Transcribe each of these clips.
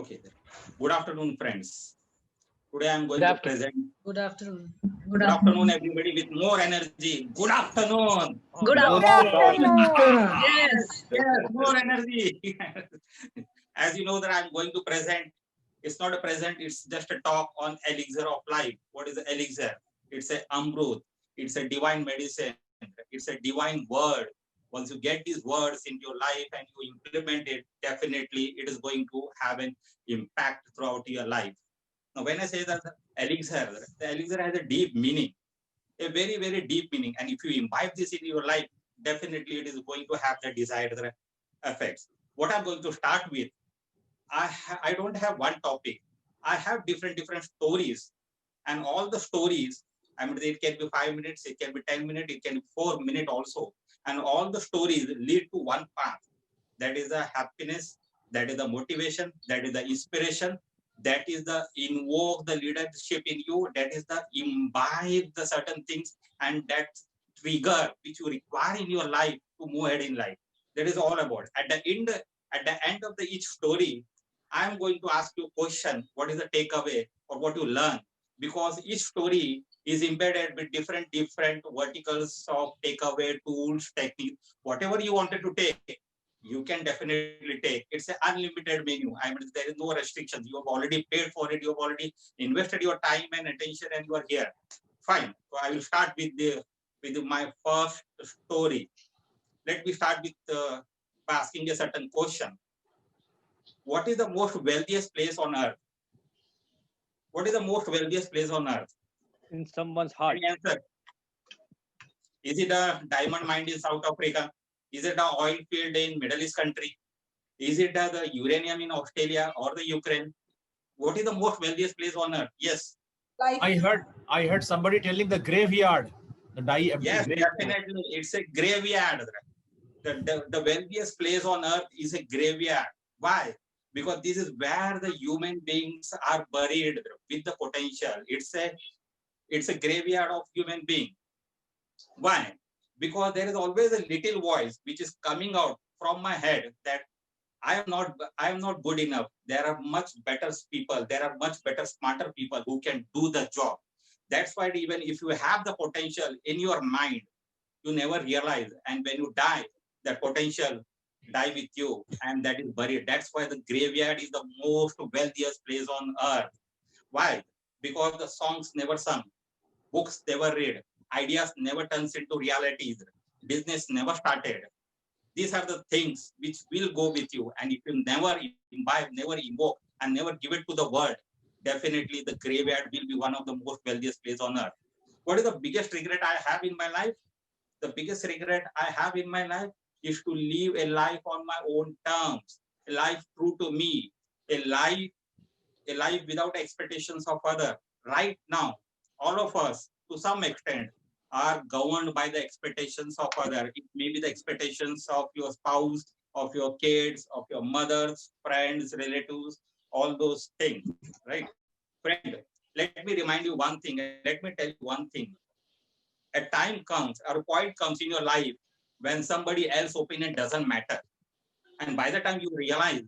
Okay. Good afternoon, friends. Today I am Good going to afternoon. present. Good afternoon. Good afternoon, everybody, with more energy. Good afternoon. Good Good afternoon. afternoon. Yes. Yes, more energy. As you know that I'm going to present. It's not a present. It's just a talk on elixir of life. What is the elixir? It's a amrut. It's a divine medicine. It's a divine word. Once you get these words into your life and you implement it, definitely it is going to have an impact throughout your life. Now, when I say that the elixir has a deep meaning, a very, very deep meaning. And if you imbibe this in your life, definitely it is going to have the desired effects. What I'm going to start with, I don't have one topic. I have different stories, and all the stories. I mean, it can be 5 minutes, it can be 10 minutes, it can be 4 minutes also, and all the stories lead to one path. That is the happiness, that is the motivation, that is the inspiration, that is the invoke the leadership in you, that is the imbibe the certain things, and that trigger which you require in your life to move ahead in life. That is all about. At the end of each story, I am going to ask you a question: what is the takeaway or what you learn? Because each story is embedded with different verticals of takeaway tools, technique, whatever you wanted to take, you can definitely take. It's an unlimited menu. I mean, there is no restrictions. You have already paid for it. You have already invested your time and attention, and you are here. Fine. So I will start with my first story. Let me start with by asking a certain question. What is the most wealthiest place on earth? What is the most wealthiest place on earth? In someone's heart. Any answer? Is it a diamond mine in South Africa? Is it an oil field in Middle East country? Is it the uranium in Australia or the Ukraine? What is the most wealthiest place on earth? Yes. I heard somebody telling the graveyard. Empty Yes, graveyard. definitely. It's a graveyard. The wealthiest place on earth is a graveyard. Why? Because this is where the human beings are buried with the potential. It's a graveyard of human being. Why? Because there is always a little voice which is coming out from my head that I am not good enough. There are much better people. There are much better, smarter people who can do the job. That's why even if you have the potential in your mind, you never realize. And when you die, that potential die with you, and that is buried. That's why the graveyard is the most wealthiest place on earth. Why? Because the songs never sung, books never read, ideas never turns into realities, business never started. These are the things which will go with you. And if you never imbibe, never invoke, and never give it to the world, definitely the graveyard will be one of the most wealthiest place on earth. What is the biggest regret I have in my life? The biggest regret I have in my life is to live a life on my own terms, a life true to me, a life, a life without expectations of other. Right now, all of us, to some extent, are governed by the expectations of other. It may be the expectations of your spouse, of your kids, of your mothers, friends, relatives, all those things, right? Friend, let me remind you one thing. Let me tell you one thing. A time comes or a point comes in your life when somebody else's opinion doesn't matter. And by the time you realize,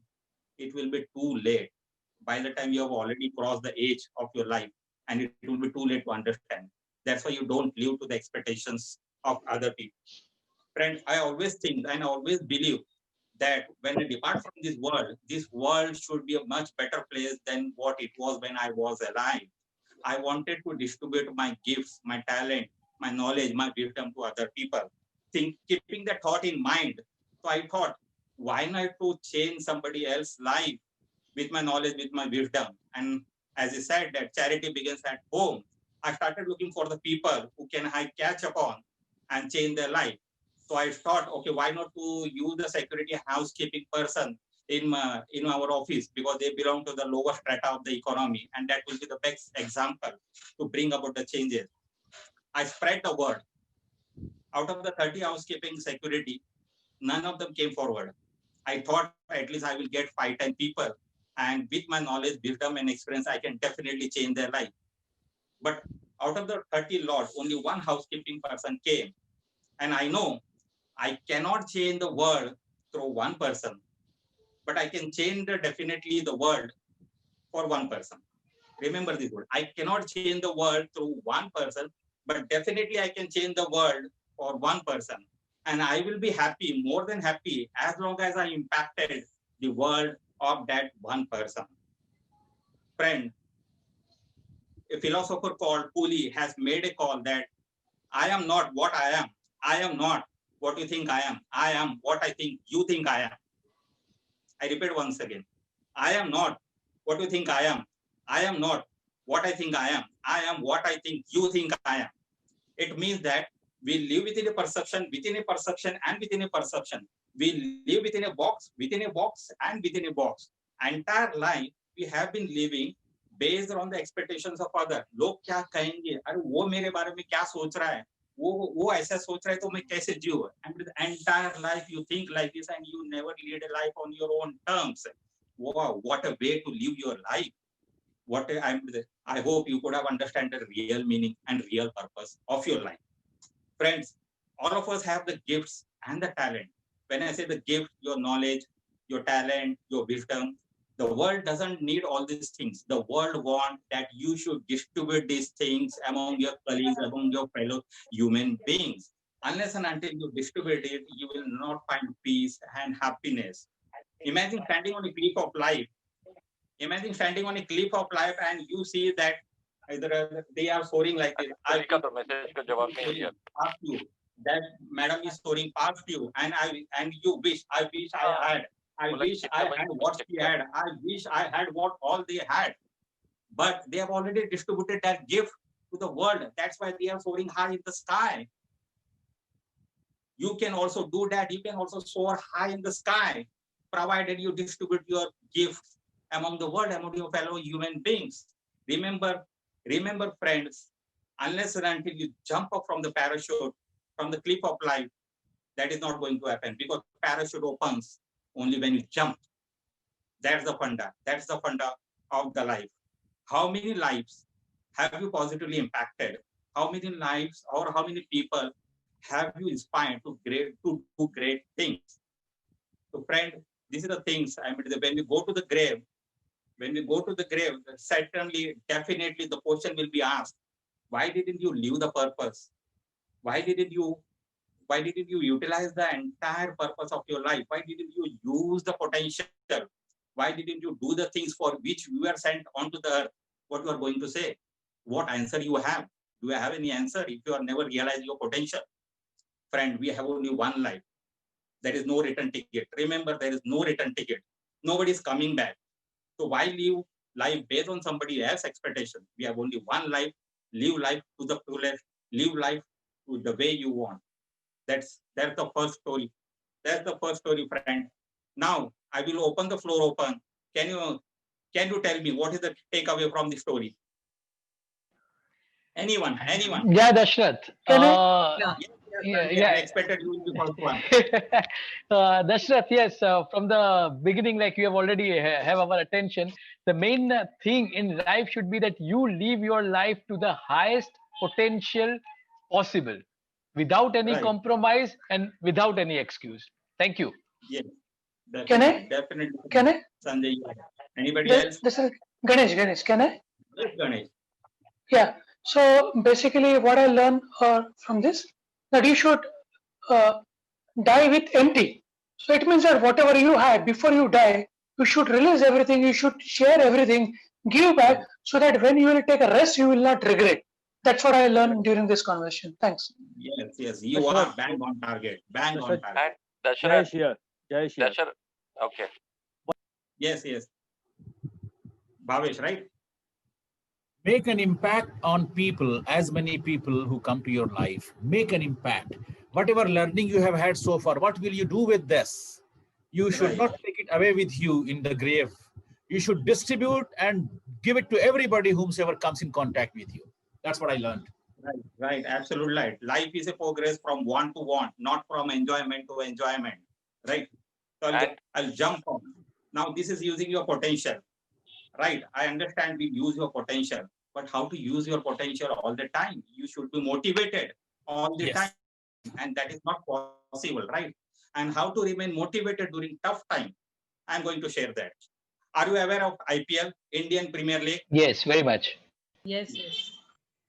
it will be too late. By the time you have already crossed the age of your life, and it will be too late to understand. That's why you don't live to the expectations of other people. Friend, I always think and I always believe that when I depart from this world should be a much better place than what it was when I was alive. I wanted to distribute my gifts, my talent, my knowledge, my wisdom to other people. Keeping that thought in mind, so I thought, why not to change somebody else's life with my knowledge, with my wisdom? And as I said, that charity begins at home. I started looking for the people who can I catch upon and change their life. So I thought, okay, why not to use the security housekeeping person in our office, because they belong to the lower strata of the economy, and that will be the best example to bring about the changes. I spread the word. Out of the 30 housekeeping security, none of them came forward. I thought at least I will get 5-10 people, and with my knowledge, wisdom, and experience, I can definitely change their life. But out of the 30 lot, only one housekeeping person came, and I know I cannot change the world through one person, but I can change definitely the world for one person. Remember this word. I cannot change the world through one person, but definitely I can change the world for one person. And I will be happy, more than happy, as long as I impacted the world of that one person. Friend, a philosopher called Cooley has made a call that I am not what I am. I am not what you think I am. I am what I think you think I am. I repeat once again. I am not what you think I am. I am not what I think I am. I am what I think you think I am. It means that we live within a perception, and within a perception. We live within a box, and within a box. Entire life we have been living based on the expectations of other. लोग क्या कहेंगे? अरे वो मेरे बारे में क्या सोच रहा है? वो ऐसा सोच रहा है तो मैं कैसे जीऊँ? And with the entire life you think like this and you never lead a life on your own terms. Wow, what a way to live your life. I hope you could have understand the real meaning and real purpose of your life. Friends, all of us have the gifts and the talent. When I say the gift, your knowledge, your talent, your wisdom, the world doesn't need all these things. The world wants that you should distribute these things among your colleagues, among your fellow human beings. Unless and until you distribute it, you will not find peace and happiness. Imagine standing on a cliff of life. Imagine standing on a cliff of life and you see that either they are soaring like this. Past you. That madam is soaring past you, and you wish I had. I wish I had what she had. I wish I had what all they had. But they have already distributed that gift to the world. That's why they are soaring high in the sky. You can also do that. You can also soar high in the sky, provided you distribute your gifts among the world, among your fellow human beings. Remember, friends, unless and until you jump up from the parachute, from the cliff of life, that is not going to happen, because parachute opens only when you jump. That's the funda. That's the funda of the life. How many lives have you positively impacted? How many lives or how many people have you inspired to do great things? So friend, these are the things. I mean, when we go to the grave, certainly, definitely the question will be asked, why didn't you live the purpose? Why didn't you utilize the entire purpose of your life? Why didn't you use the potential? Why didn't you do the things for which you were sent onto the earth? What you are going to say? What answer you have? Do you have any answer if you have never realized your potential? Friend, we have only one life. There is no return ticket. Remember, there is no return ticket. Nobody is coming back. So why live life based on somebody else's expectation? We have only one life. Live life to the fullest. Live life to the way you want. That's the first story. That's the first story, friend. Now I will open the floor open. Can you tell me what is the takeaway from the story? Anyone? Yeah, Dashrath. I expected you will be first one. Dashrath, yes. From the beginning, like you have already have our attention. The main thing in life should be that you live your life to the highest potential possible, without any Right. compromise and without any excuse. Thank you. Yes. Can I? Definitely. Can I? Sanjay. Anybody else? This is Ganesh. Can I? Yes, Ganesh. Yeah. So basically, what I learned from this, that you should die with empty. So it means that whatever you had before you die, you should release everything. You should share everything, give back, so that when you will take a rest, you will not regret. That's what I learned during this conversation. Thanks. Yes. You are bang on target. Bang on target. Jayesh here. Okay. Yes. Bhavesh, right? Make an impact on people, as many people who come to your life. Make an impact. Whatever learning you have had so far, what will you do with this? You should Right. not take it away with you in the grave. You should distribute and give it to everybody whomsoever comes in contact with you. That's what I learned. Right. Absolutely right. Life is a progress from want to want, not from enjoyment to enjoyment. Right? So I'll jump on. Now this is using your potential. Right? I understand we use your potential, but how to use your potential all the time? You should be motivated all the Yes. time, and that is not possible, right? And how to remain motivated during tough time? I'm going to share that. Are you aware of IPL, Indian Premier League? Yes, very much. Yes, yes.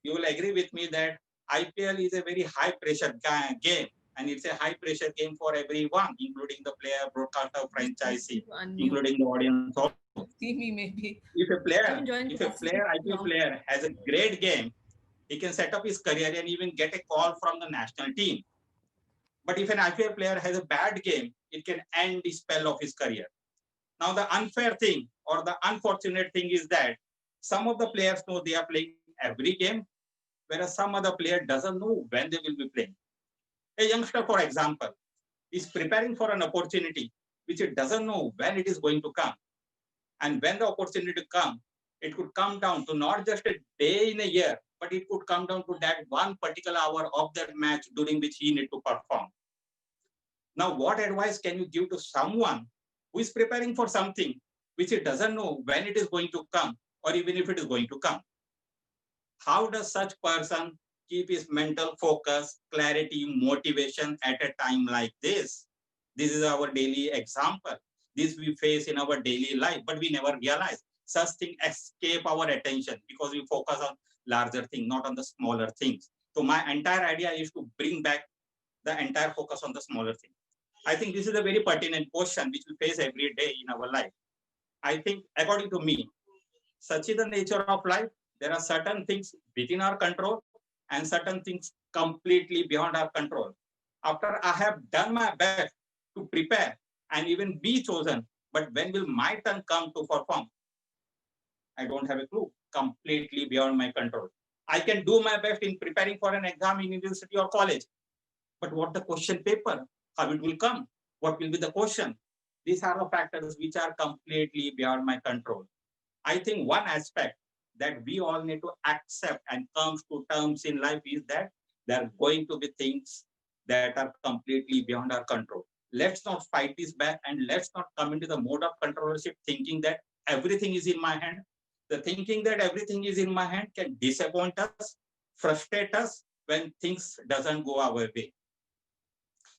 You will agree with me that IPL is a very high pressure game, and it's a high pressure game for everyone, including the player, broadcaster, franchisee, including the audience. See me maybe. If a player, Join IPL player has a great game, he can set up his career and even get a call from the national team. But if an IPL player has a bad game, it can end the spell of his career. Now, the unfair thing or the unfortunate thing is that some of the players know they are playing every game, whereas some other player doesn't know when they will be playing. A youngster, for example, is preparing for an opportunity which it doesn't know when it is going to come. And when the opportunity comes, it could come down to not just a day in a year, but it could come down to that one particular hour of that match during which he need to perform. Now, what advice can you give to someone who is preparing for something which he doesn't know when it is going to come or even if it is going to come? How does such person keep his mental focus, clarity, motivation at a time like this? This is our daily example. This we face in our daily life, but we never realize. Such things escape our attention because we focus on larger things, not on the smaller things. So my entire idea is to bring back the entire focus on the smaller thing. I think this is a very pertinent question which we face every day in our life. I think, according to me, such is the nature of life. There are certain things within our control and certain things completely beyond our control. After I have done my best to prepare and even be chosen, but when will my turn come to perform? I don't have a clue. Completely beyond my control. I can do my best in preparing for an exam in university or college, but what the question paper, how it will come, what will be the question? These are the factors which are completely beyond my control. I think one aspect that we all need to accept and come to terms in life is that there are going to be things that are completely beyond our control. Let's not fight this back and let's not come into the mode of controllership thinking that everything is in my hand. The thinking that everything is in my hand can disappoint us, frustrate us when things doesn't go our way.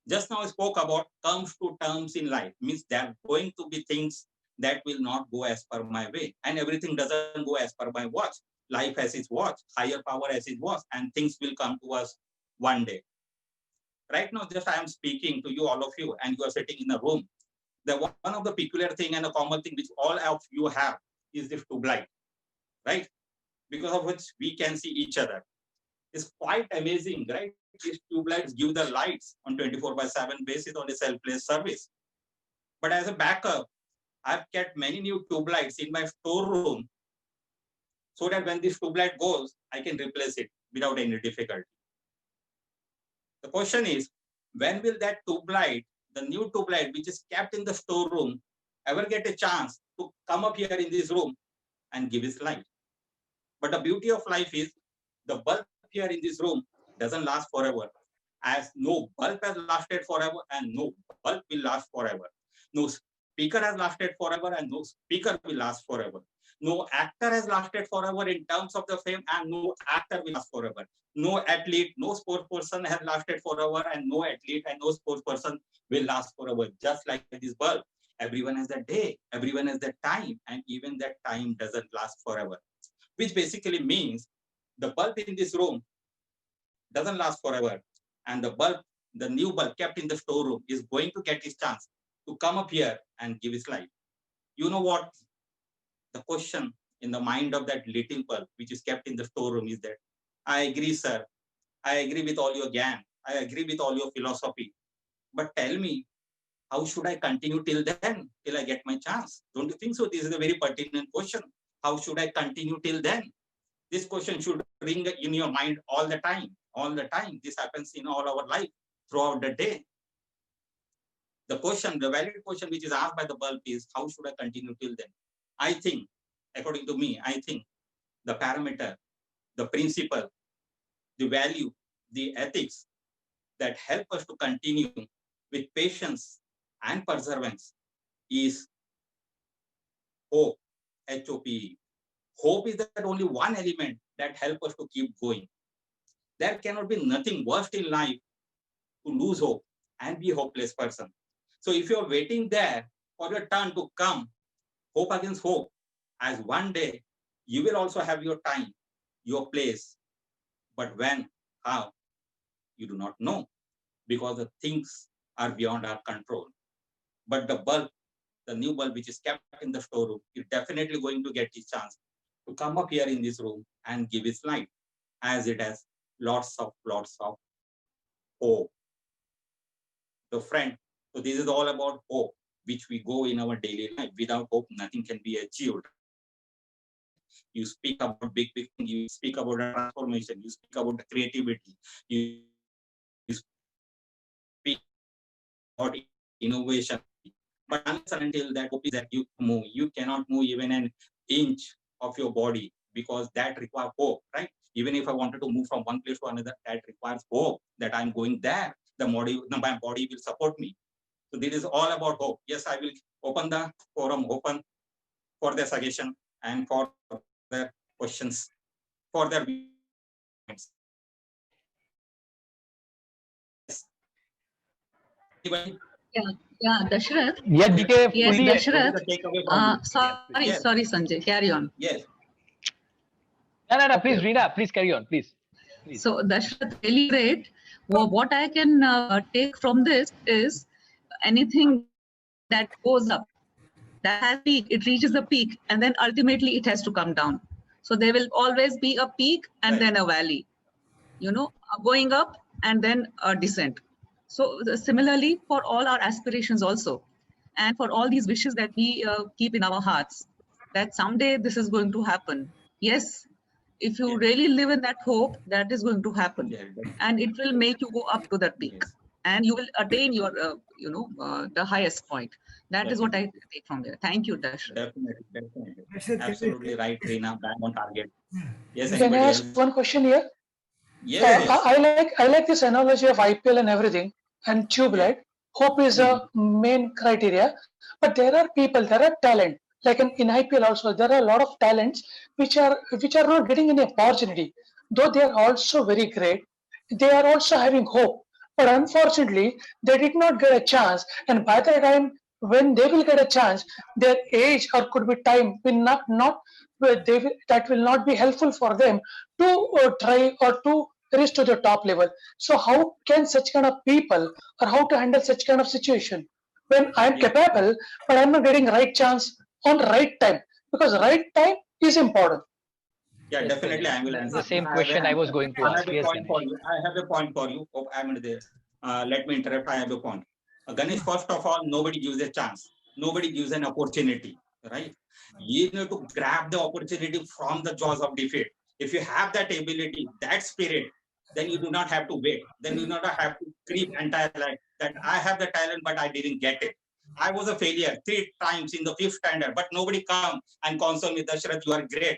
Just now I spoke about comes to terms in life, means there are going to be things that will not go as per my way, and everything doesn't go as per my watch. Life has its watch, higher power has its watch, and things will come to us one day. Right now, just I am speaking to you, all of you, and you are sitting in a room. The one of the peculiar thing and the common thing which all of you have is this tube light, right? Because of which we can see each other. It's quite amazing, right? These tube lights give the lights on 24/7 basis on a selfless service. But as a backup, I've kept many new tube lights in my storeroom so that when this tube light goes, I can replace it without any difficulty. The question is, when will that tube light, the new tube light which is kept in the storeroom, ever get a chance to come up here in this room and give its light? But the beauty of life is the bulb here in this room doesn't last forever, as no bulb has lasted forever and no bulb will last forever. No speaker has lasted forever and no speaker will last forever. No actor has lasted forever in terms of the fame and no actor will last forever. No athlete, no sports person has lasted forever and no athlete and no sports person will last forever. Just like this bulb, everyone has that day, everyone has that time, and even that time doesn't last forever. Which basically means the bulb in this room doesn't last forever. And the bulb, the new bulb kept in the storeroom is going to get his chance to come up here and give his life. You know what? The question in the mind of that little bulb, which is kept in the storeroom, is that, I agree, sir. I agree with all your gyan. I agree with all your philosophy. But tell me, how should I continue till then, till I get my chance? Don't you think so? This is a very pertinent question. How should I continue till then? This question should ring in your mind all the time. All the time. This happens in all our life throughout the day. The question, the valid question which is asked by the bulb is, how should I continue till then? I think, according to me, I think the parameter, the principle, the value, the ethics that help us to continue with patience and perseverance is hope, H-O-P-E. Hope is that only one element that helps us to keep going. There cannot be nothing worse in life to lose hope and be a hopeless person. So if you're waiting there for your turn to come hope against hope, as one day you will also have your time, your place. But when, how, you do not know, because the things are beyond our control. But the bulb, the new bulb which is kept in the storeroom, is definitely going to get its chance to come up here in this room and give its light, as it has lots of hope. The friend, so this is all about hope, which we go in our daily life. Without hope, nothing can be achieved. You speak about big things, you speak about transformation, you speak about the creativity, you speak about innovation. But unless and until that hope is that you move, you cannot move even an inch of your body, because that requires hope, right? Even if I wanted to move from one place to another, that requires hope that I'm going there. My body will support me. So this is all about hope. Yes, I will open the forum open for their suggestion and for their questions, for their points. Yes. Anybody? Yeah, Dashrath. Yeah, DK Yes, fully. What is Dashrath. the takeaway from you? Sorry, Yes. sorry, Sanjay. Carry on. Yes. No, please, Reena, please carry on, please. So Dashrath, really great. What I can take from this is anything that goes up, that has peak, it reaches the peak, and then ultimately it has to come down. So there will always be a peak and Right. then a valley, going up and then a descent. So similarly for all our aspirations also, and for all these wishes that we keep in our hearts, that someday this is going to happen. Yes, if you Yes. really live in that hope, that is going to happen, Yeah, and it will make you go up to that peak, yes. and you will attain your, the highest point. That is what I take from there. Thank you, Dashrath. Definitely. Absolutely right, Reena. Bang on target. Yes, Can I anybody ask else? one question here? Yes, yes. I like this analogy of IPL and everything and tube Yes. light. Hope is a main criteria, but there are people, there are talent. Like in IPL also, there are a lot of talents which are not getting any opportunity. Though they are also very great, they are also having hope. But unfortunately, they did not get a chance. And by the time when they will get a chance, their age or could be time will not that will not be helpful for them to try or to reach to the top level. So how can such kind of people or how to handle such kind of situation when I'm Yeah. capable but I'm not getting right chance on right time, because right time is important. Yeah, Yes, definitely. Ganesh. I will answer. The same I have question an I was answer. going to I have ask. a Yes, point for Ganesh. you. I have a point for you. Oh, I'm there. Let me interrupt. I have a point. Ganesh, first of all, nobody gives a chance. Nobody gives an opportunity, right? You need to grab the opportunity from the jaws of defeat. If you have that ability, that spirit, then you do not have to wait. Then you do not have to creep entire life that I have the talent, but I didn't get it. I was a failure 3 times in the 5th standard, but nobody come and console me. Dashrath, you are great.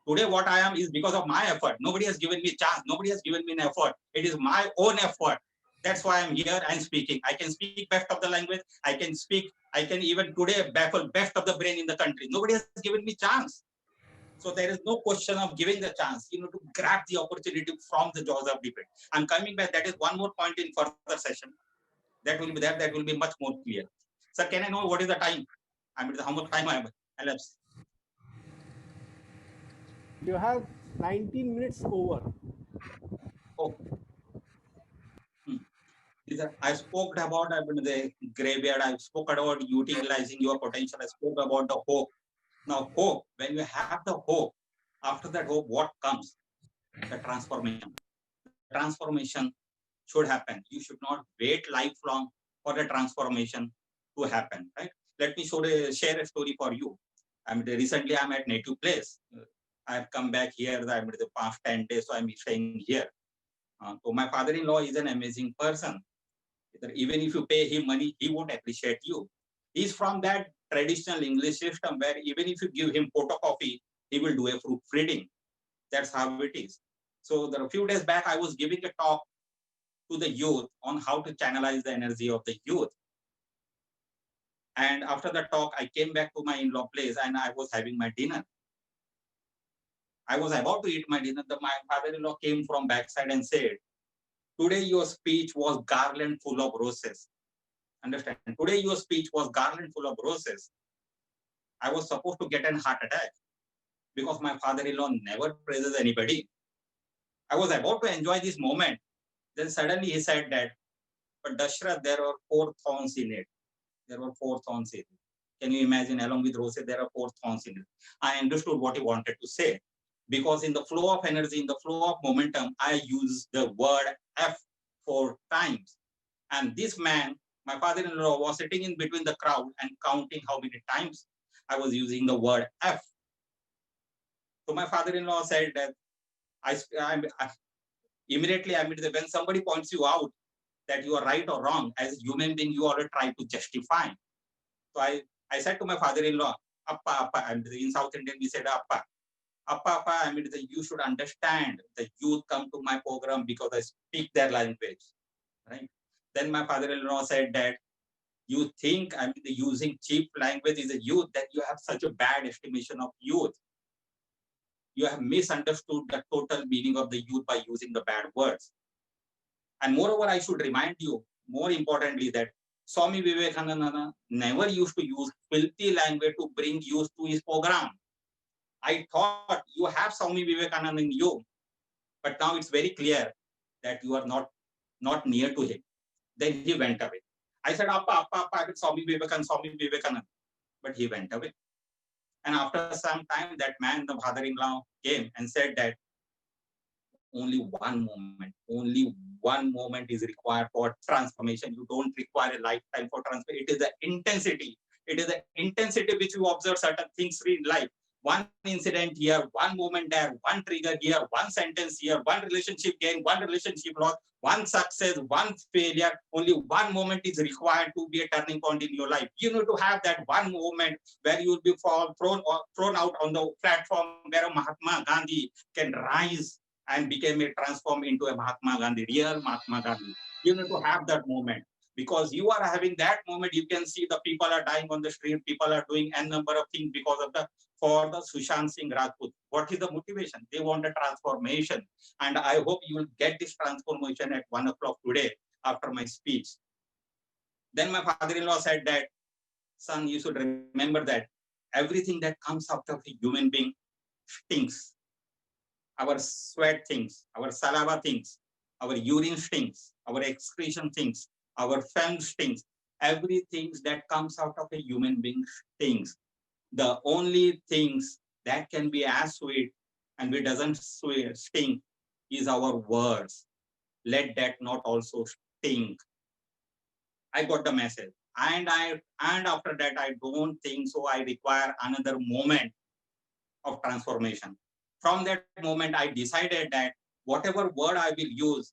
Today, what I am is because of my effort. Nobody has given me a chance. Nobody has given me an effort. It is my own effort. That's why I'm here and speaking. I can speak best of the language. I can even today baffle best of the brain in the country. Nobody has given me chance. So there is no question of giving the chance, to grab the opportunity from the jaws of defeat. I'm coming back. That is one more point in further session. That will be there. That will be much more clear. Sir, can I know what is the time? I mean, how much time I have elapsed? You have 19 minutes over. Oh. I spoke about the graveyard. I spoke about utilizing your potential. I spoke about the hope. Now, hope, when you have the hope, after that hope, what comes? The transformation. Transformation should happen. You should not wait lifelong for the transformation to happen, right? Let me share a story for you. Recently I'm at native place. I've come back here. The past 10 days, so I'm staying here. So my father-in-law is an amazing person. Even if you pay him money, he won't appreciate you. He's from that traditional English system where even if you give him photocopy, he will do a proof reading. That's how it is. So a few days back, I was giving a talk to the youth on how to channelize the energy of the youth. And after the talk, I came back to my in-law place and I was having my dinner. I was about to eat my dinner. My father-in-law came from backside and said, "Today your speech was garland full of roses." Understand? Today your speech was garland full of roses. I was supposed to get an heart attack because my father-in-law never praises anybody. I was about to enjoy this moment. Then suddenly he said that, but Dashrath, there are 4 thorns in it. There were 4 thorns in it. Can you imagine, along with roses, there are 4 thorns in it. I understood what he wanted to say. Because in the flow of energy, in the flow of momentum, I use the word F 4 times. And this man, my father-in-law, was sitting in between the crowd and counting how many times I was using the word F. So my father-in-law said that immediately, when somebody points you out that you are right or wrong, as a human being, you always try to justify. So I said to my father-in-law, Appa, Appa, and in South Indian we said Appa. Appa, Appa, you should understand the youth come to my program because I speak their language, right? Then my father-in-law said that you think using cheap language is a youth, that you have such a bad estimation of youth. You have misunderstood the total meaning of the youth by using the bad words. And moreover, I should remind you, more importantly, that Swami Vivekananda never used to use filthy language to bring youth to his program. I thought you have Swami Vivekananda in you, but now it's very clear that you are not near to him. Then he went away. I said, Appa, Swami Vivekananda. But he went away. And after some time, that man, the father-in-law, came and said that only one moment is required for transformation. You don't require a lifetime for transformation. It is the intensity. It is the intensity which you observe certain things in life. One incident here, one moment there, one trigger here, one sentence here, one relationship gain, one relationship loss, one success, one failure. Only one moment is required to be a turning point in your life. You need to have that one moment where you will be thrown out on the platform where a Mahatma Gandhi can rise and become transformed into a Mahatma Gandhi, real Mahatma Gandhi. You need to have that moment. Because you are having that moment, you can see the people are dying on the street, people are doing n number of things because of for the Sushant Singh Rajput. What is the motivation? They want a transformation. And I hope you will get this transformation at 1 o'clock today after my speech. Then my father-in-law said that, son, you should remember that everything that comes out of a human being stinks. Our sweat things, our saliva things, our urine stinks, our excretion things, our phlegm stinks. Everything that comes out of a human being stinks. The only things that can be as sweet and it doesn't stink is our words. Let that not also stink. I got the message. And after that, I don't think so. I require another moment of transformation. From that moment, I decided that whatever word I will use,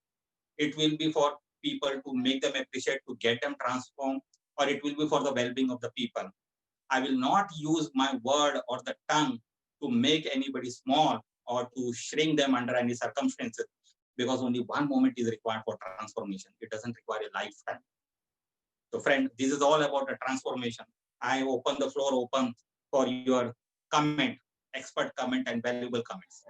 it will be for people to make them appreciate, to get them transformed, or it will be for the well-being of the people. I will not use my word or the tongue to make anybody small or to shrink them under any circumstances, because only one moment is required for transformation. It doesn't require a lifetime. So friend, this is all about the transformation. I open the floor open for your comment, expert comment and valuable comments.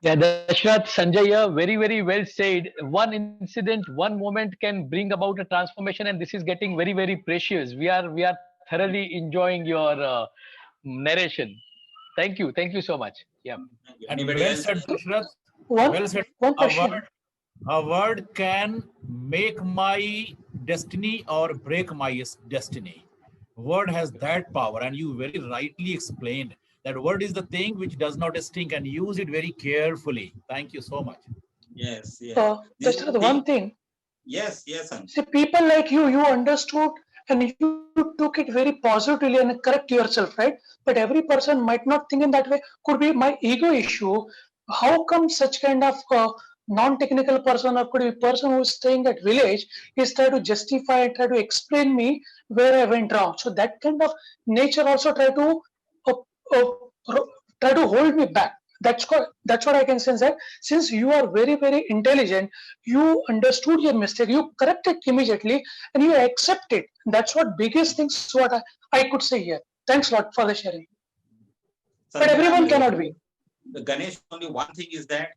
Yeah, Dashrath, Sanjay here, very, very well said. One incident, one moment can bring about a transformation, and this is getting very, very precious. We are thoroughly enjoying your narration. Thank you so much. Yeah. And Anybody well else? said, Dashrath. One, Well said. one question. A word can make my destiny or break my destiny. Word has that power, and you very rightly explained that word is the thing which does not stink, and use it very carefully. Thank you so much. Yes, yes. Just the one thing. Yes, Sanjay. See, people like you understood and you took it very positively and correct yourself, right? But every person might not think in that way. Could be my ego issue. How come such kind of non-technical person, or could be a person who is staying at village, is try to justify and try to explain me where I went wrong? So that kind of nature also try to hold me back. That's what I can sense, that since you are very, very intelligent, you understood your mistake, you corrected immediately, and you accept it. That's what biggest things what I could say here. Thanks a lot for the sharing. But everyone cannot be. Ganesh, only one thing is that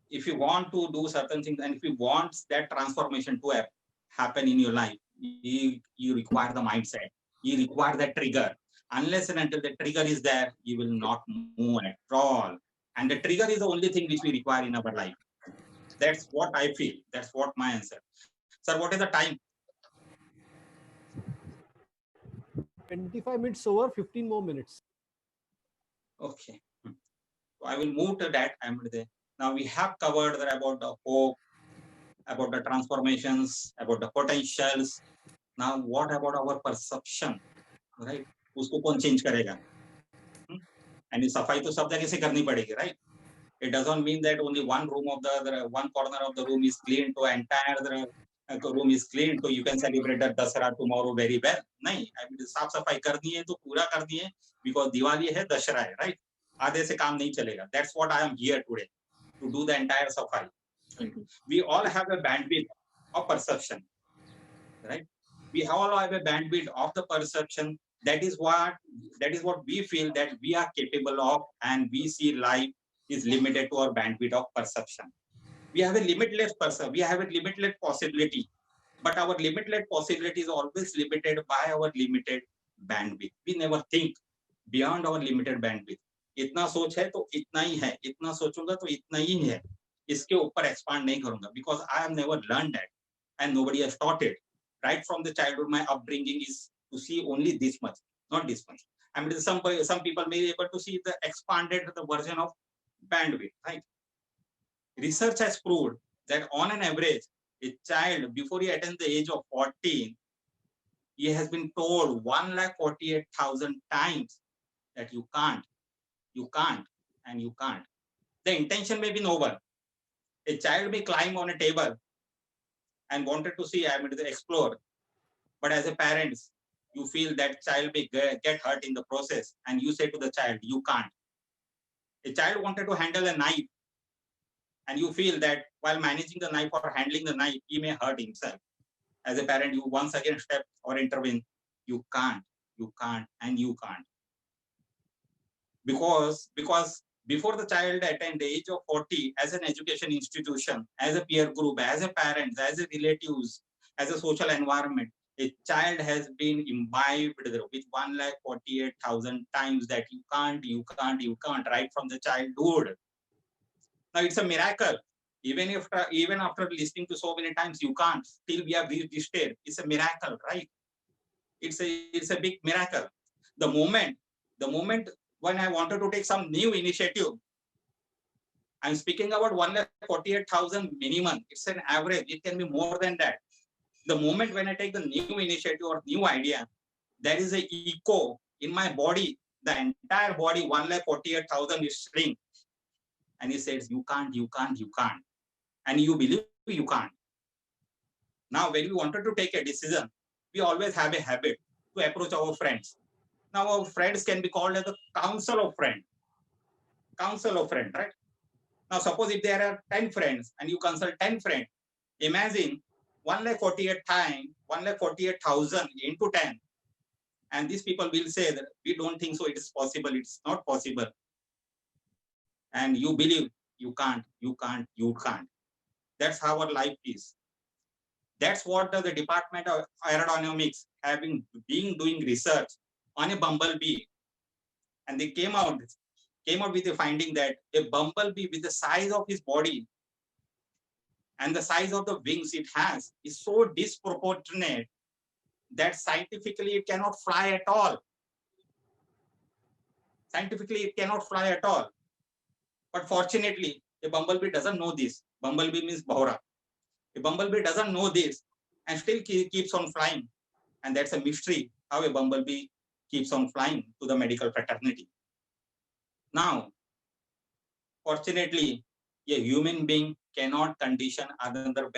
if you want to do certain things and if you want that transformation to happen in your life, you require the mindset. You require that trigger. Unless and until the trigger is there, you will not move at all. And the trigger is the only thing which we require in our life. That's what I feel. That's what my answer. Sir, what is the time? 25 minutes over, 15 more minutes. Okay. So I will move to that. Now we have covered about the hope, about the transformations, about the potentials. Now what about our perception, right? उसको कौन change करेगा? And सफाई तो सब जगह से करनी पड़ेगी, right? It doesn't mean that only one room of one corner of the room is clean to entire room is clean so you can celebrate that Dasara tomorrow very well. नहीं, I mean साफ सफाई करनी है तो पूरा करनी है because Diwali है, दशहरा है, right? आधे से काम नहीं चलेगा. That's what I am here today to do the entire safai. We all have a bandwidth of perception, right? We all have a bandwidth of the perception. That is what we feel that we are capable of, and we see life is limited to our bandwidth of perception. We have a limitless we have a limitless possibility, but our limitless possibility is always limited by our limited bandwidth. We never think beyond our limited bandwidth. इतना सोच है तो इतना ही है, इतना सोचूंगा तो इतना ही है, इसके ऊपर expand नहीं करूंगा because I have never learned that and nobody has taught it. Right from the childhood, my upbringing is to see only this much, not this much. I mean, some people may be able to see the expanded version of bandwidth, right? Research has proved that on an average, a child before he attains the age of 14, he has been told 1,48,000 times that you can't, and you can't. The intention may be noble. A child may climb on a table and wanted to see, I mean, to explore. But as a parent, you feel that child may get hurt in the process, and you say to the child, you can't. A child wanted to handle a knife, and you feel that while managing the knife or handling the knife, he may hurt himself. As a parent, you once again step or intervene. You can't, and you can't. Because before the child attains the age of 40, as an education institution, as a peer group, as a parent, as a relatives, as a social environment, a child has been imbibed with 1,48,000 times that you can't, right from the childhood. Now it's a miracle. Even after listening to so many times, you can't, still we have reached this stage. It's a miracle, right? It's a big miracle. The moment when I wanted to take some new initiative, I'm speaking about 1,48,000 minimum. It's an average. It can be more than that. The moment when I take the new initiative or new idea, there is a echo in my body. The entire body, 1,48,000 is shrink. And he says, you can't. And you believe you can't. Now, when we wanted to take a decision, we always have a habit to approach our friends. Now, our friends can be called as the council of friends. Council of friends, right? Now, suppose if there are 10 friends and you consult 10 friends, imagine 1,48,000 into 10. And these people will say that we don't think so, it is possible, it's not possible. And you believe you can't. That's how our life is. That's what the Department of Aerodynamics have been doing research on a bumblebee. And they came out with the finding that a bumblebee with the size of his body and the size of the wings it has is so disproportionate that scientifically it cannot fly at all. Scientifically, it cannot fly at all. But fortunately, a bumblebee doesn't know this. Bumblebee means Bhaura. A bumblebee doesn't know this and still keeps on flying. And that's a mystery how a bumblebee keeps on flying to the medical fraternity. Now, fortunately, a human being cannot condition another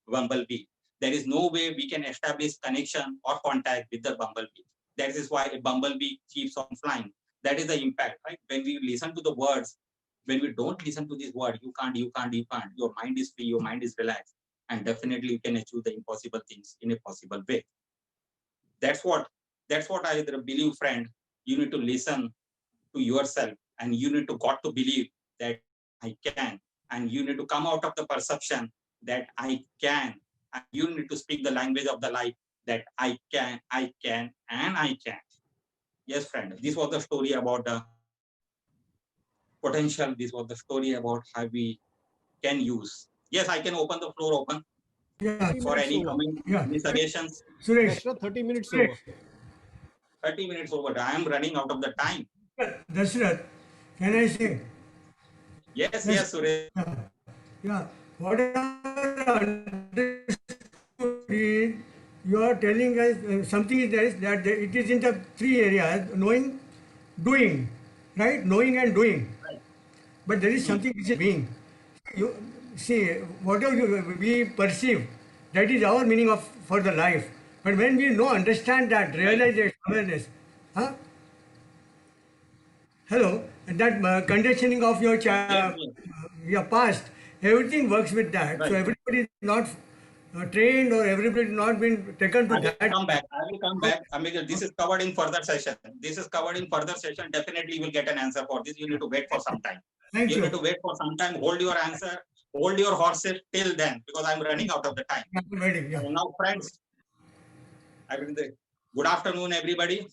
bumblebee. There is no way we can establish connection or contact with the bumblebee. That is why a bumblebee keeps on flying. That is the impact, right? When we listen to the words, when we don't listen to this word, you can't, your mind is free, your mind is relaxed, and definitely you can achieve the impossible things in a possible way. That's what I believe, friend. You need to listen to yourself, and you need to got to believe that I can, and you need to come out of the perception that I can, and you need to speak the language of the life that I can, and I can. Yes, friend. This was the story about the potential. This was the story about how we can use. Yes, I can open the floor open Yeah, for any over. comment, yeah. any suggestions. Suresh, Dashrath, 30 minutes Suresh. over. 30 minutes over. I am running out of the time. Dashrath, can I say? Yes, yes, Suresh. Yeah. What I understood is you are telling us something is there that it is in the three areas: knowing, doing, right? Knowing and doing. But there is something which is being. You see, whatever we perceive, that is our meaning of for the life. But when we know, understand that, realize that awareness, huh? Hello, and that conditioning of your Yes, yes. your past, everything works with that. So Right. everybody is not trained or everybody is not been taken to I will that. come back. I will come back. Because this is covered in further session. This is covered in further session. Definitely you will get an answer for this. You need to wait for some time. Thank You you. need to wait for some time. Hold your answer. Hold your horses till then, because I'm running out of the time. Waiting, yeah. So now, friends, good afternoon, everybody.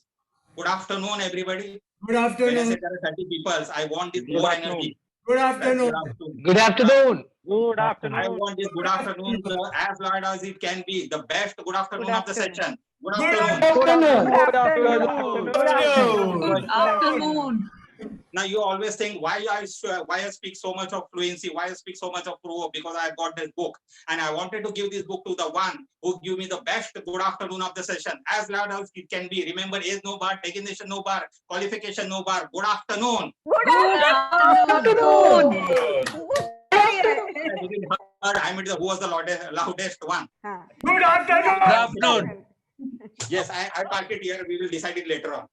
Good afternoon, everybody. Good When I afternoon. say there are 30 people, I want this Good more afternoon. energy. Good Right? afternoon. Good afternoon. Good I afternoon. want this good afternoon as loud as it can be. The best good afternoon of the afternoon. session. Good Good afternoon. Afternoon. Good afternoon. afternoon. Good afternoon. Good afternoon. Now you always think why I speak so much of fluency, why I speak so much of fluo, because I got this book and I wanted to give this book to the one who give me the best good afternoon of the session, as loud as it can be. Remember, age no bar, designation no bar, qualification no bar. Good afternoon. Good Afternoon. I mean, who was the loudest one? Good afternoon. Good afternoon. Yes, I park it here. We will decide it later on.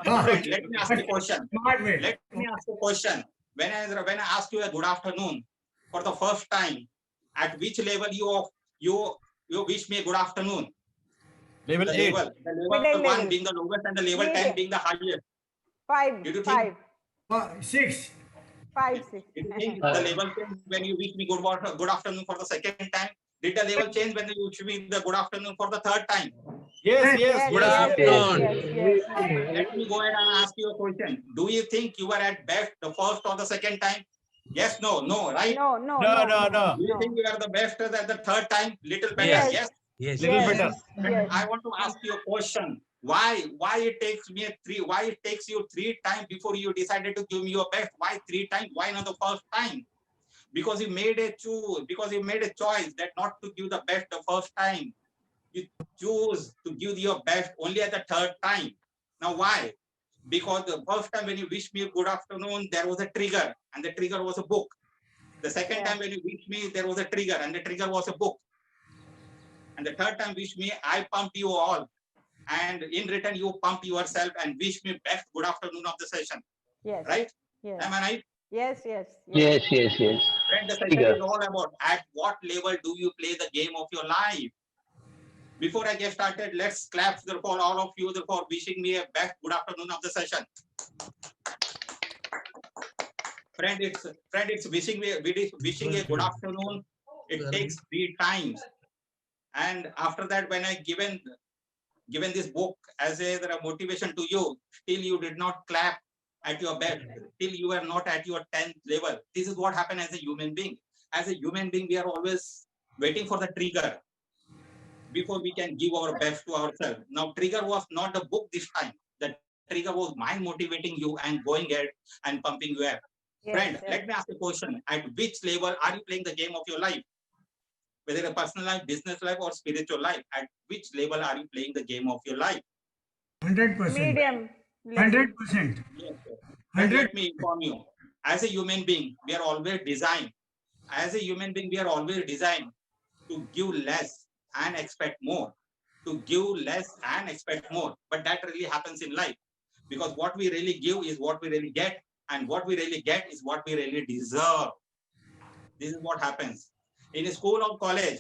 Ah, Friend, let me ask you a question. Smart way. Let me ask you a question. When I ask you a good afternoon for the first time, at which level you wish me a good afternoon? Level The 8. level Middle 1 level. being the lowest and the level 10 Medium. being the highest. Five. Did you think? Five. 6. 5, 6. Did you think the level change when you wish me good afternoon for the second time? Did the level change when you wish me the good afternoon for the third time? Yes, yes. Yes, Good yes, afternoon. yes, yes. Let me go ahead and ask you a question. Do you think you were at best the first or the second time? Yes, no, right? No. No. Do you think you are the best at the third time? Little better, Yes. yes? Little better. Yes. I want to ask you a question. Why it takes you 3 times before you decided to give me your best? Why 3 times? Why not the first time? Because you made a choice that not to give the best the first time. You choose to give your best only at the third time. Now why? Because the first time when you wished me good afternoon, there was a trigger, and the trigger was a book. The second Yeah. time when you wished me, there was a trigger, and the trigger was a book. And the third time wish me, I pumped you all. And in return, you pump yourself and wish me best good afternoon of the session. Yes. Right? Yes. Am I right? Yes. Yes. Friend, the session is all about at what level do you play the game of your life? Before I get started, let's clap for all of you for wishing me a best good afternoon of the session. Friend, it's wishing a good afternoon. It takes 3 times. And after that, when I given this book as a motivation to you, still you did not clap at your best, till you are not at your 10th level. This is what happened as a human being. As a human being, we are always waiting for the trigger before we can give our best to ourselves. Now, trigger was not the book this time. The trigger was mind motivating you and going ahead and pumping you up. Yes. Friend, let me ask a question. At which level are you playing the game of your life? Whether a personal life, business life, or spiritual life, at which level are you playing the game of your life? 100%. Medium. 100%. Yes, let me inform you. As a human being, we are always designed. As a human being, we are always designed to give less and expect more. To give less and expect more. But that really happens in life. Because what we really give is what we really get. And what we really get is what we really deserve. This is what happens. In a school or college,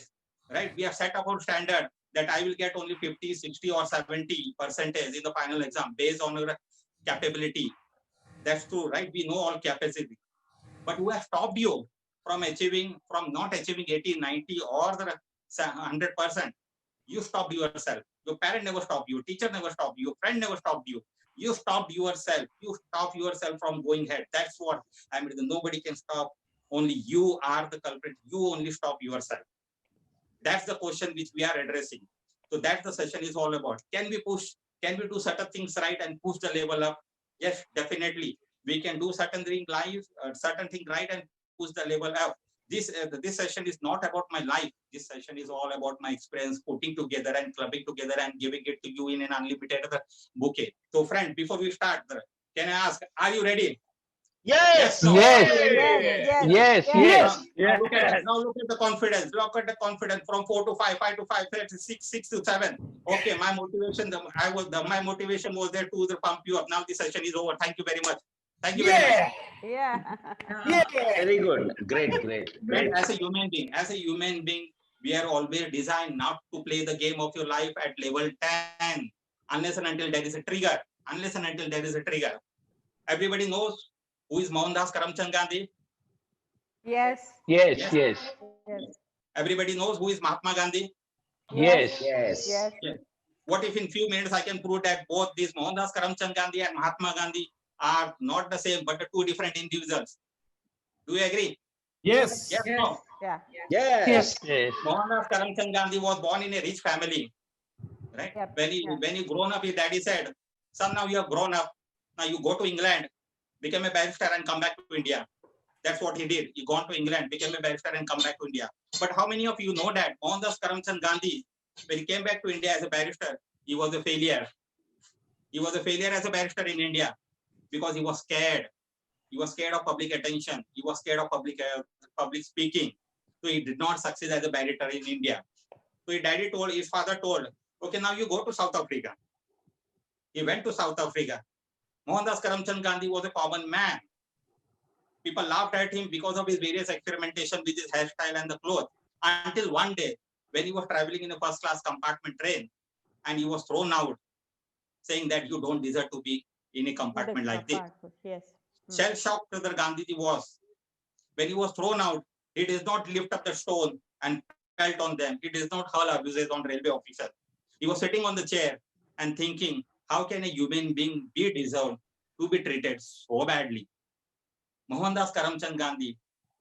right, we have set up our standard that I will get only 50, 60 or 70% in the final exam based on your capability. That's true, right? We know all capacity. But who has stopped you from not achieving 80, 90 or the 100%? You stopped yourself. Your parent never stopped you. Teacher never stopped you. Friend never stopped you. You stopped yourself. You stop yourself from going ahead. That's what I mean. Nobody can stop. Only you are the culprit. You only stop yourself. That's the question which we are addressing. So that's the session is all about. Can we push? Can we do certain things right and push the level up? Yes, definitely. We can do certain thing live, certain thing right and push the level up. This session is not about my life. This session is all about my experience, putting together and clubbing together and giving it to you in an unlimited bouquet. So friend, before we start, can I ask, are you ready? Yes. No. Yes. Yes. Yes. Now look at the confidence. Look at the confidence from 4 to 5, 5 to 5, 6 to 7. Okay, my motivation. My motivation was there to pump you up. Now the session is over. Thank you very much. Thank you very much. Yeah. Very good. Great. And as a human being, we are always designed not to play the game of your life at level 10, unless and until there is a trigger. Unless and until there is a trigger. Everybody knows who is Mohandas Karamchand Gandhi? Yes. Yes. Everybody knows who is Mahatma Gandhi? Yes. What if in few minutes I can prove that both these Mohandas Karamchand Gandhi and Mahatma Gandhi are not the same, but the two different individuals? Do you agree? Yes. Yes. No. Yeah. Yes. Mohandas Karamchand Gandhi was born in a rich family, right? Yep. When he grown up, his daddy said, "Son, now you have grown up. Now you go to England, become a barrister, and come back to India." That's what he did. He gone to England, became a barrister, and come back to India. But how many of you know that Mohandas Karamchand Gandhi, when he came back to India as a barrister, he was a failure. He was a failure as a barrister in India because he was scared. He was scared of public attention. He was scared of public speaking. So he did not succeed as a barrister in India. So his father told, okay, now you go to South Africa. He went to South Africa. Mohandas Karamchand Gandhi was a common man. People laughed at him because of his various experimentation with his hairstyle and the clothes. Until one day, when he was traveling in a first-class compartment train, and he was thrown out, saying that you don't deserve to be in a compartment like this. Yes. Shell-shocked the Gandhiji was. When he was thrown out, he does not lift up the stone and felt on them. He does not hurl abuses on railway officers. He was sitting on the chair and thinking, how can a human being be deserved to be treated so badly? Mohandas Karamchand Gandhi,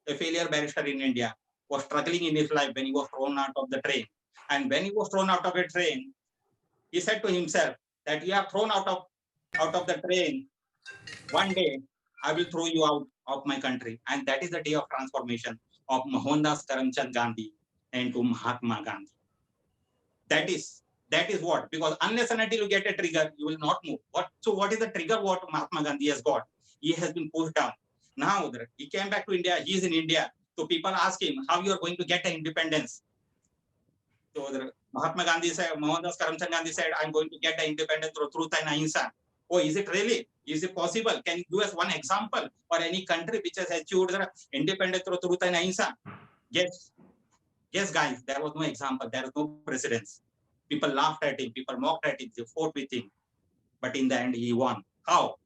a failure barrister in India, was struggling in his life when he was thrown out of the train. And when he was thrown out of a train, he said to himself that you have thrown out of the train. One day, I will throw you out of my country. And that is the day of transformation of Mohandas Karamchand Gandhi into Mahatma Gandhi. That is what, because unless and until you get a trigger, you will not move. So what is the trigger what Mahatma Gandhi has got? He has been pushed down. Now he came back to India, he is in India. So people ask him how you are going to get the independence. So Mahatma Gandhi said, Mohandas Karamchand Gandhi said, I'm going to get the independence through truth and ahimsa. Oh, is it really? Is it possible? Can you give us one example or any country which has achieved the independence through truth and ahimsa? Yes. Yes, guys, there was no example. There was no precedence. People laughed at him. People mocked at him. They fought with him. But in the end, he won. How?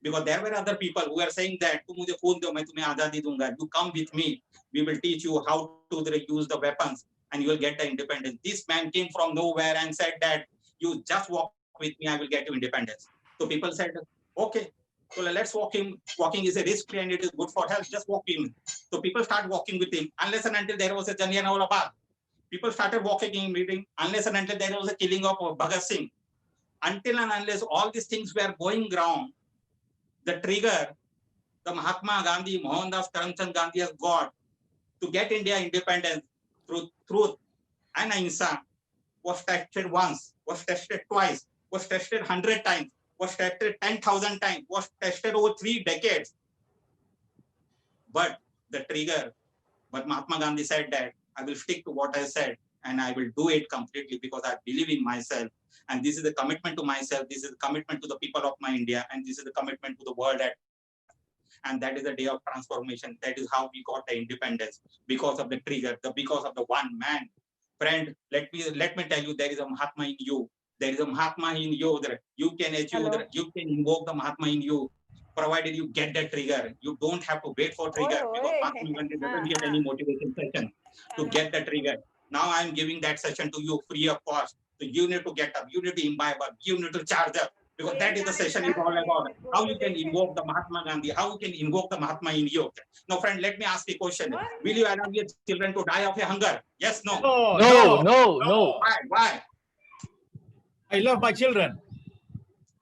Because there were other people who were saying that, you come with me. We will teach you how to use the weapons and you will get the independence. This man came from nowhere and said that you just walk with me, I will get you independence. So people said, okay, so let's walk him. Walking is a risk and it is good for health. Just walk him. So people start walking with him unless and until there was a Jallianwala Bagh. People started walking in meeting unless and until there was a killing of Bhagat Singh. Until and unless all these things were going wrong, the trigger, the Mahatma Gandhi, Mohandas Karamchand Gandhi has got to get India independence through truth and ahimsa was tested once, was tested twice, was tested 100 times, was tested 10,000 times, was tested over 3 decades. But the trigger, but Mahatma Gandhi said that I will stick to what I said and I will do it completely because I believe in myself. And this is the commitment to myself. This is the commitment to the people of my India. And this is the commitment to the world. And that is the day of transformation. That is how we got the independence because of the trigger, because of the one man. Friend, let me tell you, there is a Mahatma in you. There is a Mahatma in you. You can achieve, you can invoke the Mahatma in you, provided you get that trigger. You don't have to wait for trigger because Mahatma Gandhi doesn't get any motivation session to get the trigger. Now I'm giving that session to you free of cost. So you need to get up, you need to imbibe up, you need to charge up, because that is the session is all about how you can invoke the Mahatma Gandhi, how you can invoke the Mahatma in you. Now, friend, let me ask you a question. Will you allow your children to die of a hunger? Yes, no? No. Why? I love my children.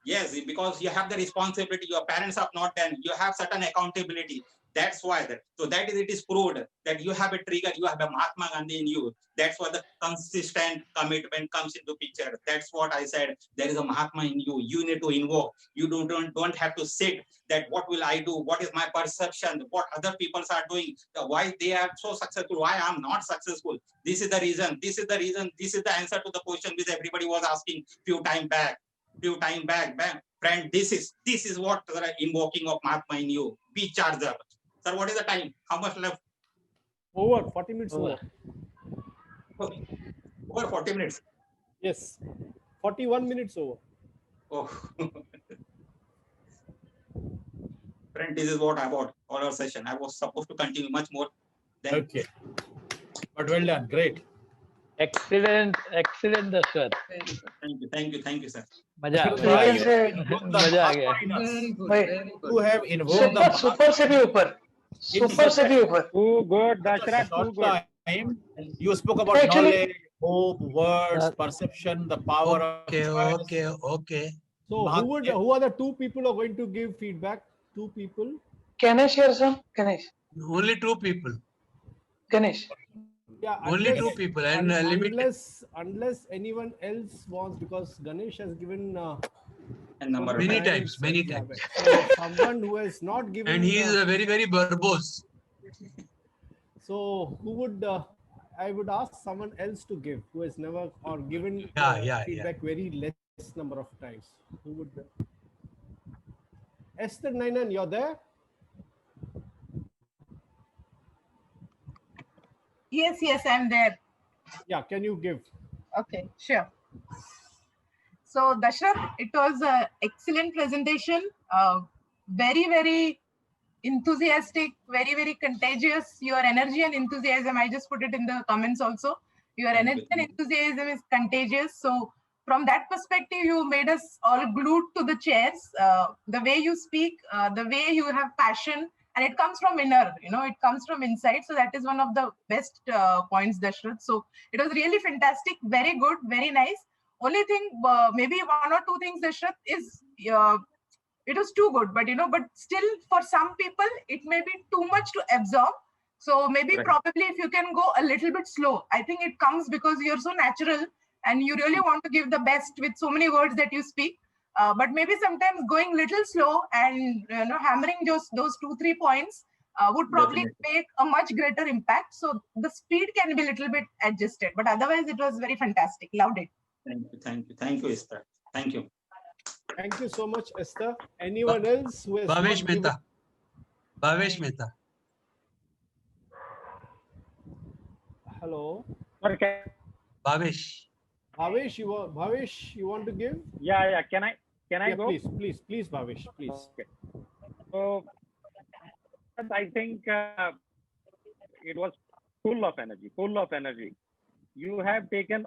Yes, because you have the responsibility. Your parents have not done. You have certain accountability. That's why so that is it is proved that you have a trigger. You have a Mahatma Gandhi in you. That's why the consistent commitment comes into picture. That's what I said. There is a Mahatma in you. You need to invoke. You don't have to sit that what will I do? What is my perception? What other people are doing? Why they are so successful? Why I'm not successful? This is the reason. This is the reason. This is the answer to the question which everybody was asking few time back. Friend, this is what the invoking of Mahatma in you. Be charged up. Sir, what is the time? How much left? Over 40 minutes over. Okay. Over 40 minutes. Yes. 41 minutes over. Oh. Friend, this is what I bought all our session. I was supposed to continue much more. Okay. But well done. Great. Excellent, Dashrath. Thank you, sir. मजा आ गया You have invoked the super से भी ऊपर Too good, Dashrath, too good. time. You spoke about Actually- knowledge, hope, words, perception, the power of Okay. So who are the two people who are going to give feedback? Two people. Ganesh here, sir. Ganesh. Only two people. Ganesh. Yeah. Only two people and limited. Unless anyone else wants, because Ganesh has given And number of Many times. times. So someone who has not given. And he is very, very verbose. So who would? I would ask someone else to give who has never or given feedback very less number of times. Who would? Esther Nainan, you're there? Yes, I'm there. Yeah, can you give? Okay, sure. So Dashrath, it was an excellent presentation. Very, very enthusiastic, very, very contagious. Your energy and enthusiasm, I just put it in the comments also. Your energy and enthusiasm is contagious. So from that perspective, you made us all glued to the chairs. The way you speak, the way you have passion, and it comes from inner, it comes from inside. So that is one of the best points, Dashrath. So it was really fantastic, very good, very nice. Only thing, maybe one or two things, Dashrath, is it was too good, but but still for some people, it may be too much to absorb. So maybe probably if you can go a little bit slow, I think it comes because you're so natural and you really want to give the best with so many words that you speak. But maybe sometimes going little slow and hammering those 2-3 points would probably make a much greater impact. So the speed can be a little bit adjusted, but otherwise it was very fantastic. Loved it. Thank you, Esther. Thank you. Thank you so much, Esther. Anyone else who has Bhavesh Mehta. Bhavesh Mehta. Hello. Bhavesh. Bhavesh, you want to give? Yeah. Can I go? Please, Bhavesh, please. Okay. So I think it was full of energy. You have taken,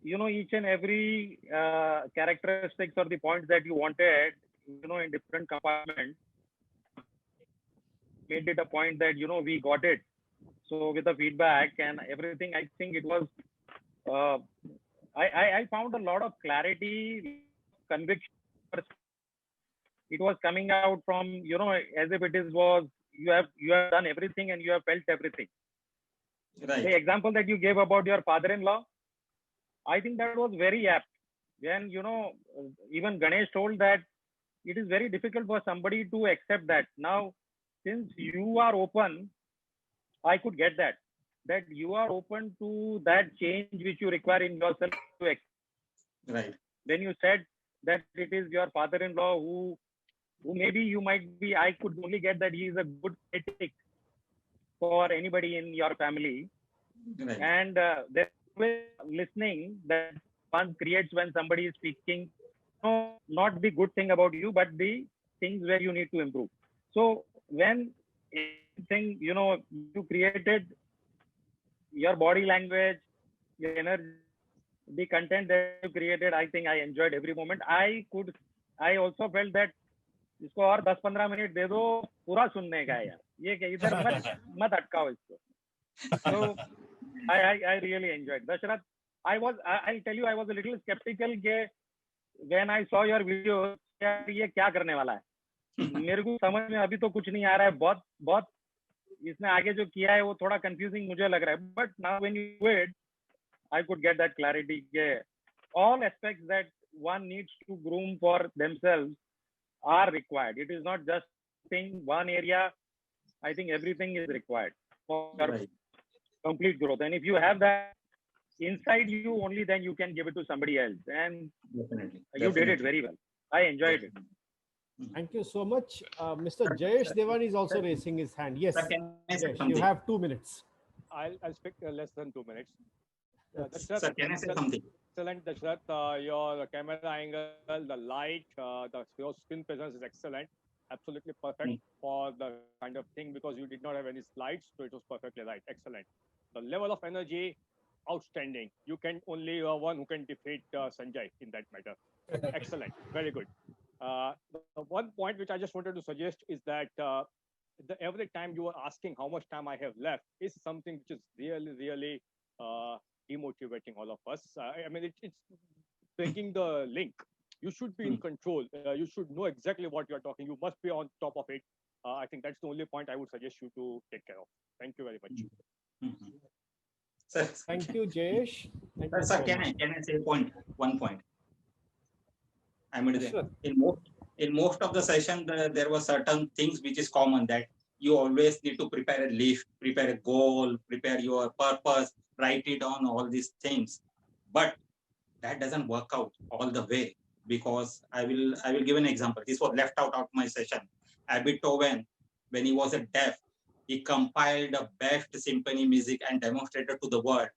each and every characteristics or the points that you wanted, in different compartments. Made it a point that, we got it. So with the feedback and everything, I think it was, I found a lot of clarity, conviction. It was coming out from, as if you have done everything and you have felt everything. Right. The example that you gave about your father-in-law, I think that was very apt. When, even Ganesh told that it is very difficult for somebody to accept that. Now, since you are open, I could get that you are open to that change which you require in yourself to accept. Right. Then you said that it is your father-in-law who maybe you might be, I could only get that he is a good critic for anybody in your family. Right. And there's listening that one creates when somebody is speaking, not the good thing about you, but the things where you need to improve. So when anything, you created your body language, your energy, the content that you created, I think I enjoyed every moment. I could I also felt that इसको और 10-15 minute दे दो पूरा सुनने का है यार, ये क्या इधर मत अटकाओ इसको. So I really enjoyed. Dashrath, I'll tell you, I was a little skeptical when I saw your video, यार ये क्या करने वाला है. मेरे को समझ में अभी तो कुछ नहीं आ रहा है. बहुत इसने आगे जो किया है वो थोड़ा confusing मुझे लग रहा है. But now when you do it, I could get that clarity. All aspects that one needs to groom for themselves are required. It is not just one area. I think everything is required for complete growth. And if you have that inside you, only then you can give it to somebody else. And you did it very well. I enjoyed it. Thank you so much. Mr. Jayesh Devan is also raising his hand. Yes, Jayesh, you have 2 minutes. I'll speak less than 2 minutes. Sir, can I say something? Excellent, Dashrath. Your camera angle, the light, your screen presence is excellent. Absolutely perfect for the kind of thing, because you did not have any slides, so it was perfectly right. Excellent. The level of energy, outstanding. You can only one who can defeat Sanjay in that matter. Excellent. Very good. The one point which I just wanted to suggest is that every time you are asking how much time I have left is something which is really demotivating all of us. I mean, it's breaking the link. You should be in control. You should know exactly what you're talking. You must be on top of it. I think that's the only point I would suggest you to take care of. Thank you very much. Sir, thank you, Jayesh. Sir, can I say one point? I mean, Sure. in most of the session, there were certain things which is common, that you always need to prepare a list, prepare a goal, prepare your purpose, write it down, all these things. But that doesn't work out all the way, because I will give an example. This was left out of my session. Beethoven, when he was a deaf, he compiled the best symphony music and demonstrated to the world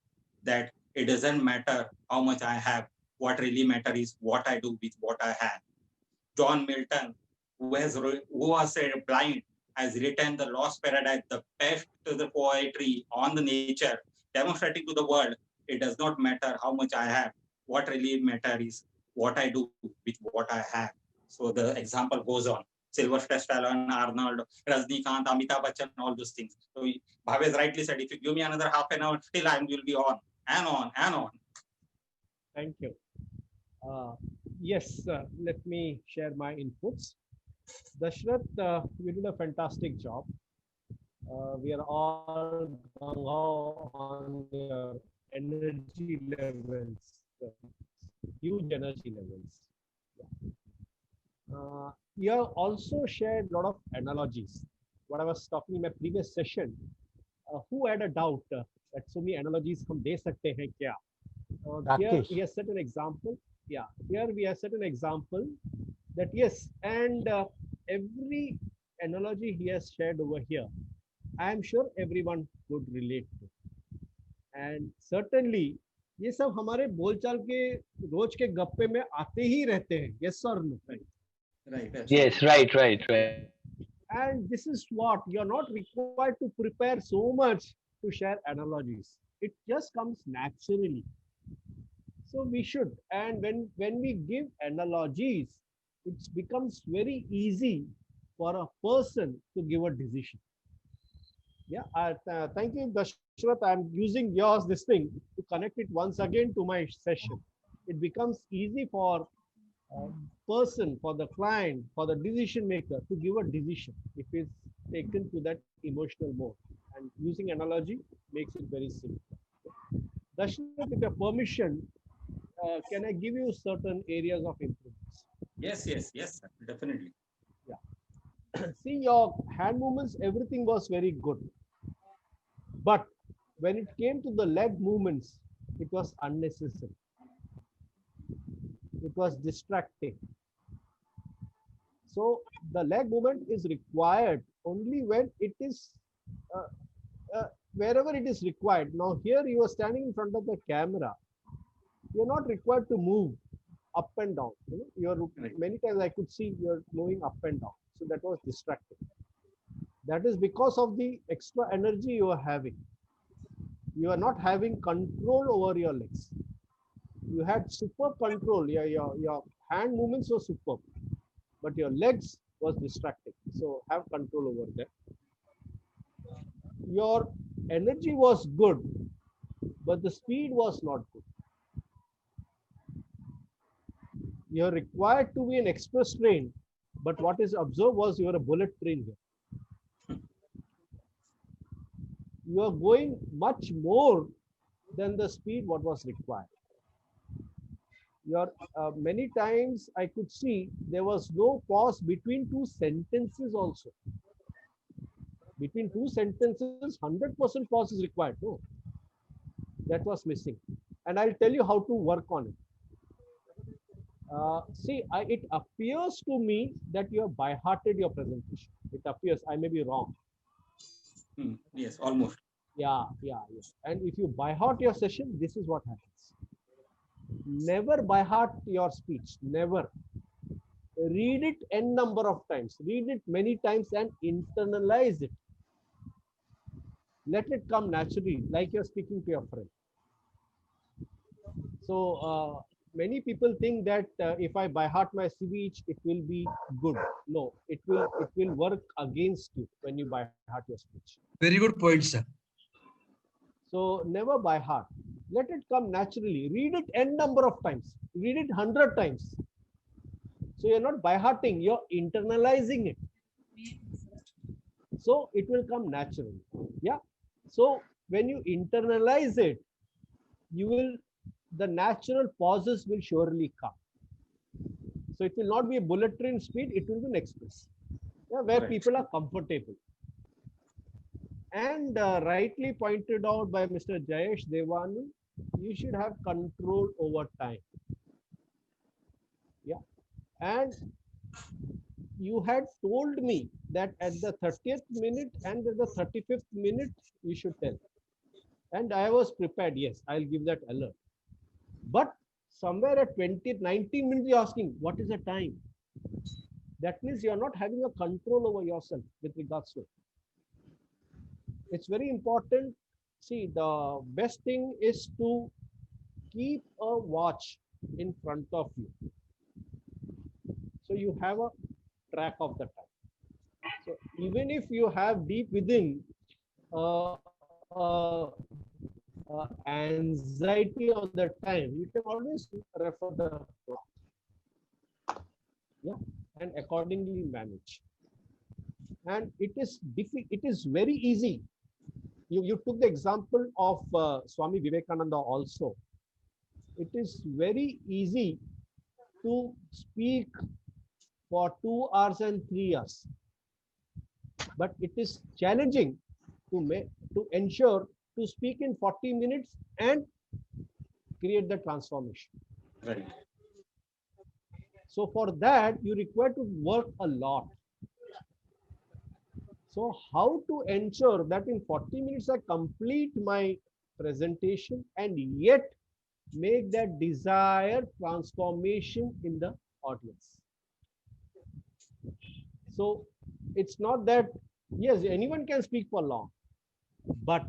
that it doesn't matter how much I have. What really matters is what I do with what I have. John Milton, who was blind, has written The Lost Paradise, the best to the poetry on the nature, demonstrating to the world it does not matter how much I have. What really matters is what I do with what I have. So the example goes on. Sylvester Stallone, Arnold, Rajnikant, Amitabh Bachchan, all those things. So Bhavesh rightly said, if you give me another half an hour, still I will be on and on and on. Thank you. Yes, let me share my inputs. Dashrath, you did a fantastic job. We are all on your energy levels, huge energy levels. You have also shared a lot of analogies. What I was talking in my previous session, who had a doubt that so many analogies hum de sakte hain kya? Here we have set an example. Yeah, here we have set an example that yes, and every analogy he has shared over here, I am sure everyone could relate to. And certainly, ये सब हमारे बोलचाल के रोज के गप्पे में आते ही रहते हैं. Yes or no? Right. Yes, right. And this is what you're not required to prepare so much to share analogies. It just comes naturally. So we should, and when we give analogies, it becomes very easy for a person to give a decision. Yeah, thank you, Dashrath. I'm using this thing to connect it once again to my session. It becomes easy for person, for the client, for the decision maker to give a decision if it's taken to that emotional mode. And using analogy makes it very simple. Dashrath, with your permission, can I give you certain areas of improvements? Yes, sir, definitely. Yeah. See, your hand movements, everything was very good. But when it came to the leg movements, it was unnecessary. It was distracting. So the leg movement is required only when it is, wherever it is required. Now here you are standing in front of the camera. You're not required to move up and down. Many times I could see you're moving up and down. So that was distracting. That is because of the extra energy you are having. You are not having control over your legs. You had super control. Your hand movements were superb. but your legs was distracting. So have control over that. Your energy was good, but the speed was not good. You're required to be an express train, but what is observed was you're a bullet train here. You are going much more than the speed what was required. Your many times I could see there was no pause between two sentences also. Between two sentences, 100% pause is required. No, that was missing. And I'll tell you how to work on it. See, it appears to me that you have by-hearted your presentation. It appears, I may be wrong. Yes, almost. Yeah. And if you by-heart your session, this is what happens. Never by-heart your speech, never. Read it n number of times. Read it many times and internalize it. Let it come naturally, like you're speaking to your friend. So, many people think that if I by-heart my speech, it will be good. No, it will work against you when you by-heart your speech. Very good point, sir. So never by-heart. Let it come naturally. Read it n number of times. Read it 100 times. So you're not by-hearting, you're internalizing it. So it will come naturally. Yeah. So when you internalize it, the natural pauses will surely come. So it will not be a bullet train speed, it will be an express, yeah, where people are comfortable. And rightly pointed out by Mr. Jayesh Devani, you should have control over time. Yeah. And you had told me that at the 30th minute and at the 35th minute, you should tell. And I was prepared, yes, I'll give that alert. But somewhere at 19 minutes, you're asking, what is the time? That means you're not having a control over yourself with regards to it. It's very important. See, the best thing is to keep a watch in front of you. So you have a track of the time. So even if you have deep within anxiety of the time, you can always refer the clock. Yeah, and accordingly manage. And it is very easy. You took the example of Swami Vivekananda also. It is very easy to speak for 2 hours and 3 hours, but it is challenging to ensure to speak in 40 minutes and create the transformation. Right. So for that, you require to work a lot. So how to ensure that in 40 minutes I complete my presentation and yet make that desired transformation in the audience. So it's not that, yes, anyone can speak for long, but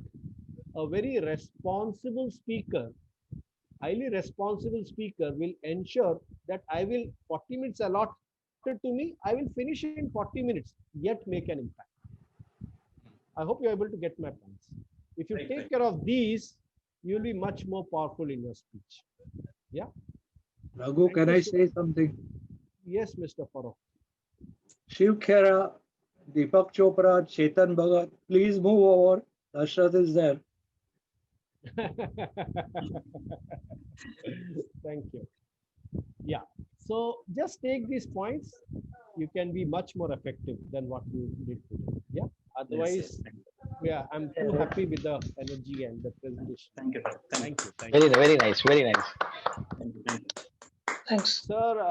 a very responsible speaker, highly responsible speaker will ensure that 40 minutes allotted to me, I will finish it in 40 minutes, yet make an impact. I hope you're able to get my points. If you take care of these, you'll be much more powerful in your speech. Yeah. Raghu, can I say something? Yes, Mr. Farooq. Shiv Khera, Deepak Chopra, Chetan Bhagat, please move over. Dashrath is there. Thank you. Yeah. So just take these points. You can be much more effective than what you did today. Yeah. Otherwise, yeah, I'm too happy with the energy and the presentation. Thank you. Very nice. Very nice. Thank you. Thanks. Sir,